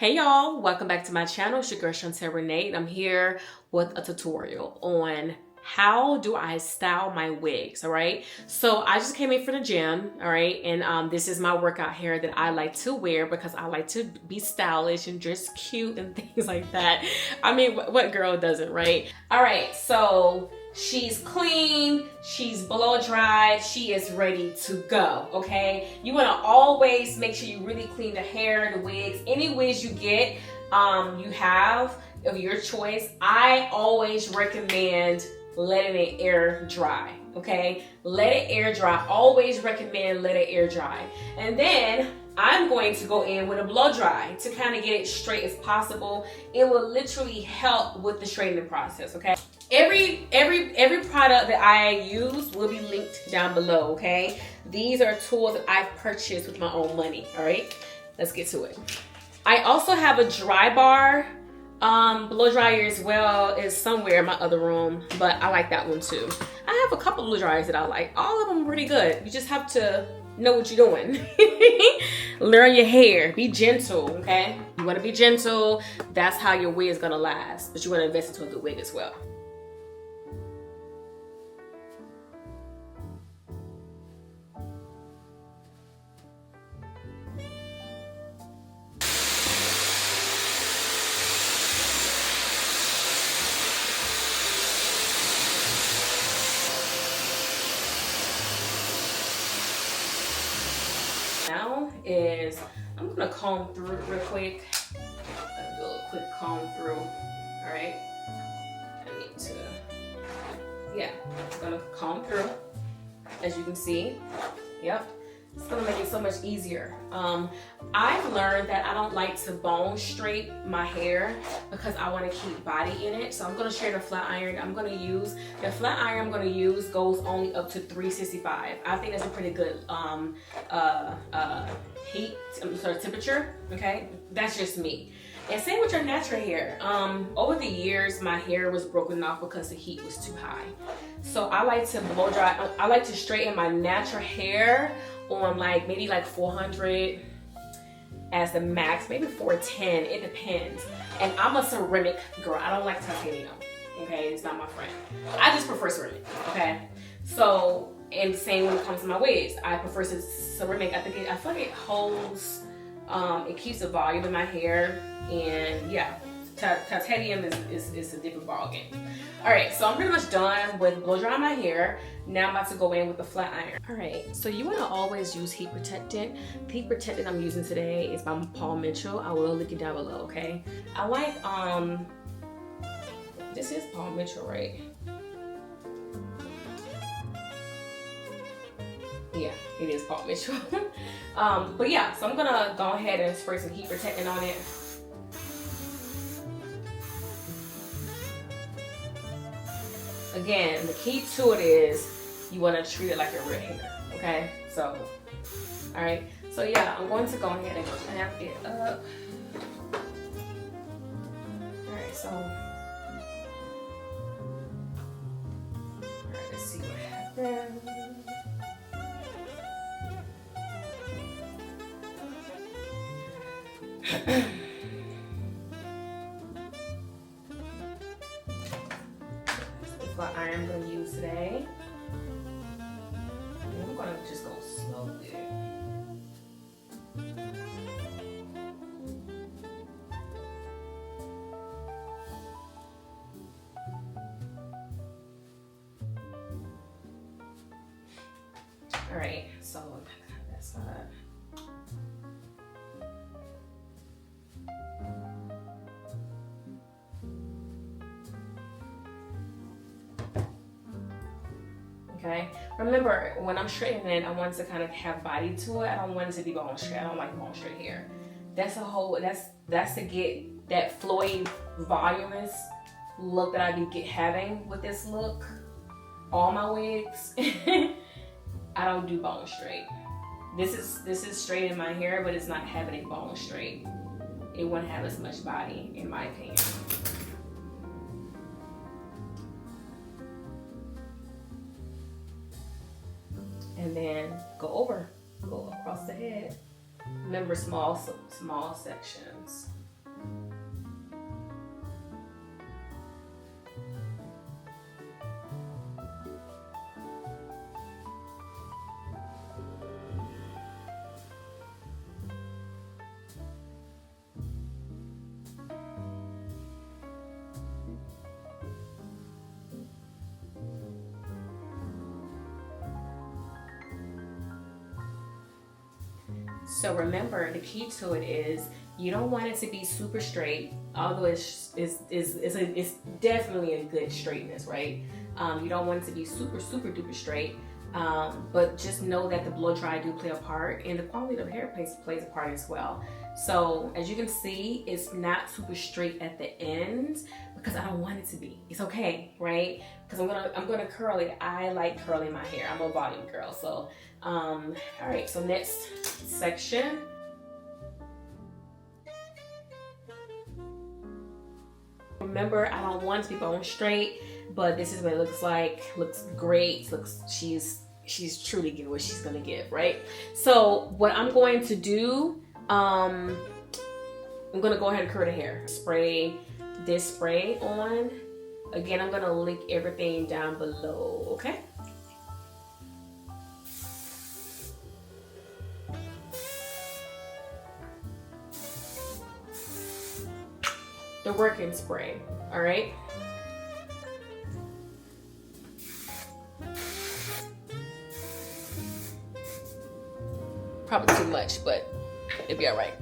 Hey y'all, welcome back to my channel. It's your girl ShuntelRenay, and I'm here with a tutorial on how do I style my wigs. All right, so I just came in from the gym, all right, and this is my workout hair that I like to wear because I like to be stylish and dress cute and things like that. I mean, what girl doesn't, right? All right, so she's clean, she's blow dried, she is ready to go, okay? You wanna always make sure you really clean the hair, the wigs, any wigs you get, you have of your choice. I always recommend letting it air dry, okay? Let it air dry, always recommend let it air dry. And then I'm going to go in with a blow dry to kind of get it straight as possible. It will literally help with the straightening process, okay? Every product that I use will be linked down below, okay? These are tools that I've purchased with my own money, all right? Let's get to it. I also have a dry bar blow dryer as well, is somewhere in my other room, but I like that one too. I have a couple blow dryers that I like. All of them are pretty good. You just have to know what you're doing. Learn your hair, be gentle, okay? You wanna be gentle, that's how your wig is gonna last, but you wanna invest into a good wig as well. Now is, I'm gonna comb through real quick. I'll do a quick comb through, all right? I need to, yeah, I'm gonna comb through, as you can see, yep. It's gonna make it so much easier. I've learned that I don't like to bone straight my hair because I wanna keep body in it. So I'm gonna share the flat iron I'm gonna use. The flat iron I'm gonna use goes only up to 365. I think that's a pretty good temperature, okay? That's just me. And same with your natural hair. Over the years, my hair was broken off because the heat was too high. So I like to blow dry, I like to straighten my natural hair on maybe 400 as the max, maybe 410, it depends. And I'm a ceramic girl, I don't like titanium, okay? It's not my friend. I just prefer ceramic, okay? So, and same when it comes to my wigs, I prefer ceramic. I feel like it holds, it keeps the volume in my hair, and yeah, titanium is a different ball game. All right, so I'm pretty much done with blow drying my hair. Now I'm about to go in with the flat iron. All right, so you wanna always use heat protectant. The heat protectant I'm using today is by Paul Mitchell. I will link it down below, okay? I like, this is Paul Mitchell, right? Yeah, it is Paul Mitchell. But yeah, so I'm gonna go ahead and spray some heat protectant on it. Again, the key to it is you want to treat it like your real hair, okay? So, all right. So yeah, I'm going to go ahead and clamp it up. All right, so, all right, let's see what happens. Flat iron I'm going to use today. And I'm going to just go slowly. All right, so that side. Okay. Remember, when I'm straightening it, I want to kind of have body to it. I don't want it to be bone straight. I don't like bone straight hair. That's that's to get that flowy, voluminous look that I be having with this look. All my wigs, I don't do bone straight. This is straight in my hair, but it's not having it bone straight. It won't have as much body, in my opinion. And then go across the head. Remember, small sections. So remember, the key to it is you don't want it to be super straight, although it's definitely a good straightness, right? You don't want it to be super duper straight, but just know that the blow dry do play a part, and the quality of the hair plays a part as well. So as you can see, it's not super straight at the end because I don't want it to be. It's okay, right? Because I'm gonna curl it. I like curling my hair. I'm a volume girl. So all right, so next section. Remember, I don't want it to be bone straight, but this is what it looks like. Looks great. She's truly giving what she's gonna give, right? So what I'm going to do, I'm gonna go ahead and curl the hair. Spray this spray on. Again, I'm gonna link everything down below, okay? The working spray, all right? Probably too much, but it'll be all right.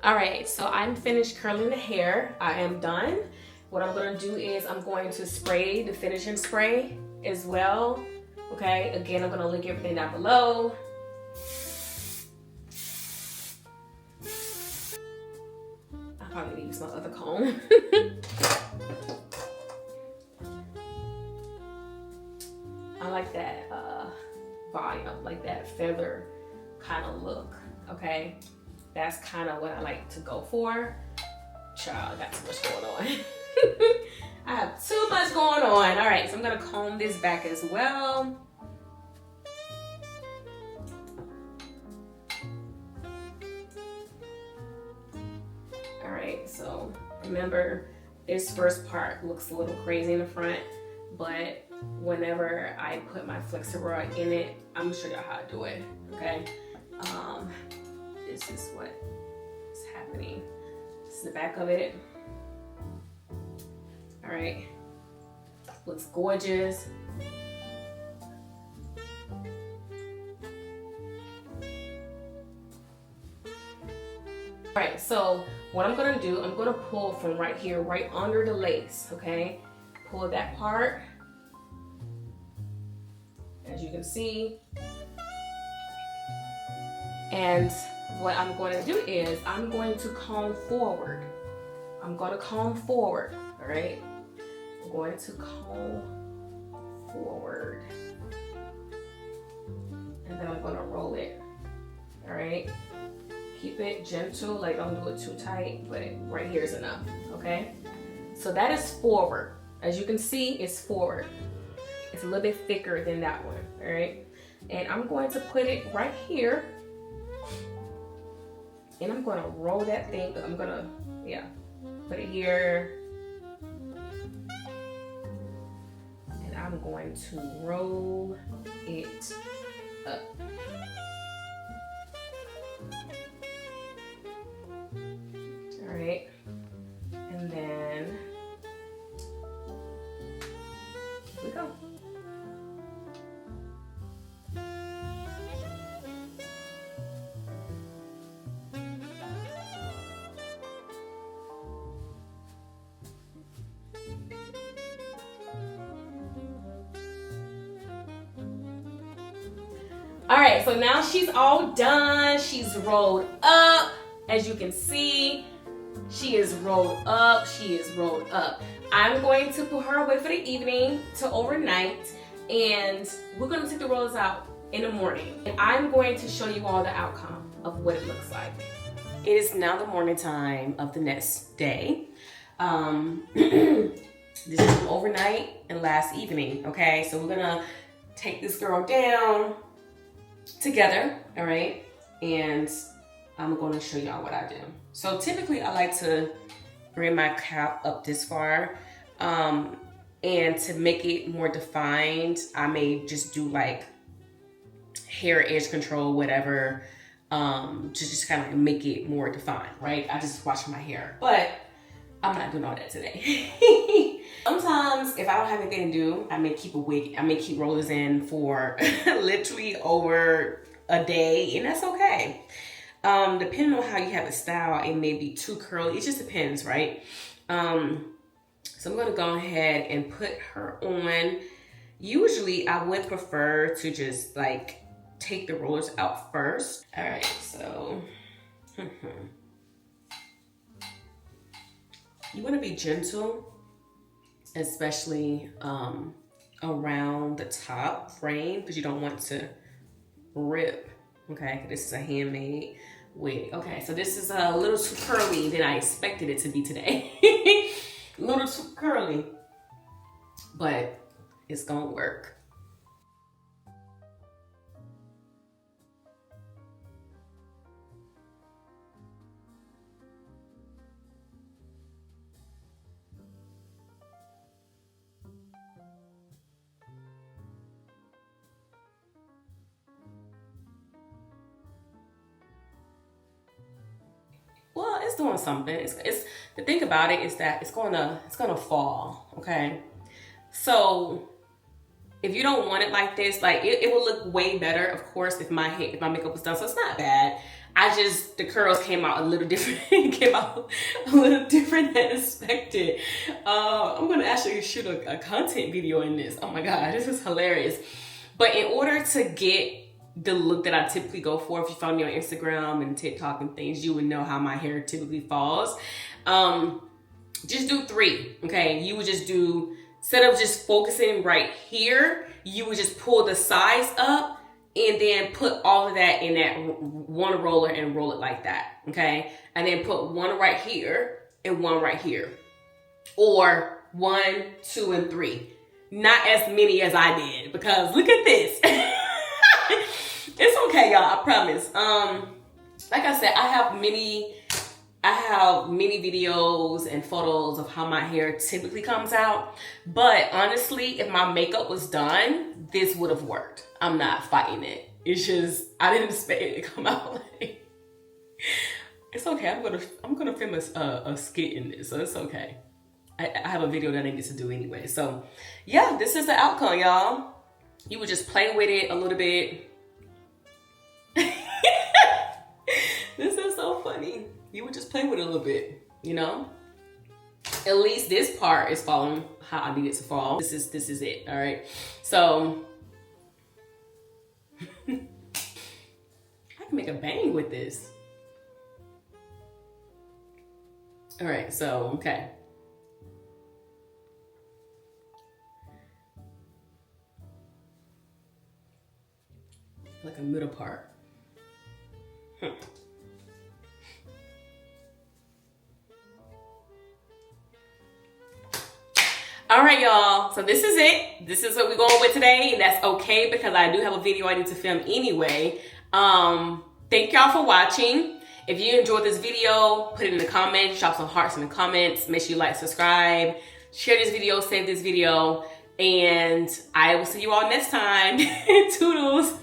All right, so I'm finished curling the hair. I am done. What I'm gonna do is I'm going to spray the finishing spray as well. Okay, again, I'm gonna link everything down below. I'll probably use my other comb. I like that volume, like that feather kind of look, okay? That's kind of what I like to go for. Child, I got too much going on. I have too much going on. All right, so I'm gonna comb this back as well. All right, so remember, this first part looks a little crazy in the front, but whenever I put my flexi-rod in it, I'm gonna show y'all how to do it, okay? This is what is happening. This is the back of it. All right, looks gorgeous. All right, so what I'm gonna do, I'm gonna pull from right here, right under the lace, okay? Pull that part, as you can see. And what I'm going to do is I'm going to comb forward. I'm going to comb forward, all right? I'm going to comb forward. And then I'm going to roll it, all right? Keep it gentle, like don't do it too tight, but right here is enough, okay? So that is forward. As you can see, it's forward. It's a little bit thicker than that one, all right? And I'm going to put it right here. And I'm gonna roll that thing. I'm gonna, put it here. And I'm going to roll it up. All right. And then, here we go. All right, so now she's all done. She's rolled up. As you can see, she is rolled up. She is rolled up. I'm going to put her away for the evening to overnight, and we're going to take the rollers out in the morning. And I'm going to show you all the outcome of what it looks like. It is now the morning time of the next day. This is from overnight and last evening, okay? So we're gonna take this girl down together, all right? And I'm gonna show y'all what I do. So typically I like to bring my cap up this far. And to make it more defined, I may just do like hair edge control, whatever, to just kind of make it more defined, right? I just wash my hair, but I'm not doing all that today. Sometimes if I don't have anything to do, I may keep a wig, I may keep rollers in for literally over a day, and that's okay. Depending on how you have it styled, it may be too curly. It just depends, right? So I'm gonna go ahead and put her on. Usually I would prefer to just like take the rollers out first. All right, so. You wanna be gentle, especially around the top frame, because you don't want to rip, okay? This is a handmade wig. Okay, so this is a little too curly than I expected it to be today. A little too curly, but it's gonna work. Well, it's doing something. It's the thing about it is that it's gonna fall, okay? So if you don't want it like this, like it will look way better, of course, if my makeup was done. So it's not bad. The curls came out a little different. Came out a little different than expected. I'm gonna actually shoot a content video in this. Oh my God, this is hilarious. But in order to get the look that I typically go for, if you follow me on Instagram and TikTok and things, you would know how my hair typically falls. Just do 3, okay? You would just do, instead of just focusing right here, you would just pull the sides up and then put all of that in that one roller and roll it like that, okay? And then put one right here and one right here. Or 1, 2, and 3. Not as many as I did, because look at this. It's okay, y'all, I promise. Like I said, I have many videos and photos of how my hair typically comes out. But honestly, if my makeup was done, this would have worked. I'm not fighting it. It's just, I didn't expect it to come out like. It's okay, I'm gonna film a skit in this, so it's okay. I have a video that I need to do anyway. So yeah, this is the outcome, y'all. You would just play with it a little bit. This is so funny. You would just play with it a little bit, you know? At least this part is falling how I need it to fall. This is it, all right? So, I can make a bang with this. All right, so, okay. Like a middle part. All right, y'all, so this is it. This is what we're going with today, and that's okay because I do have a video I need to film anyway. Thank y'all for watching. If you enjoyed this video, put it in the comments, drop some hearts in the comments. Make sure you like, subscribe, share this video, save this video, and I will see you all next time. Toodles.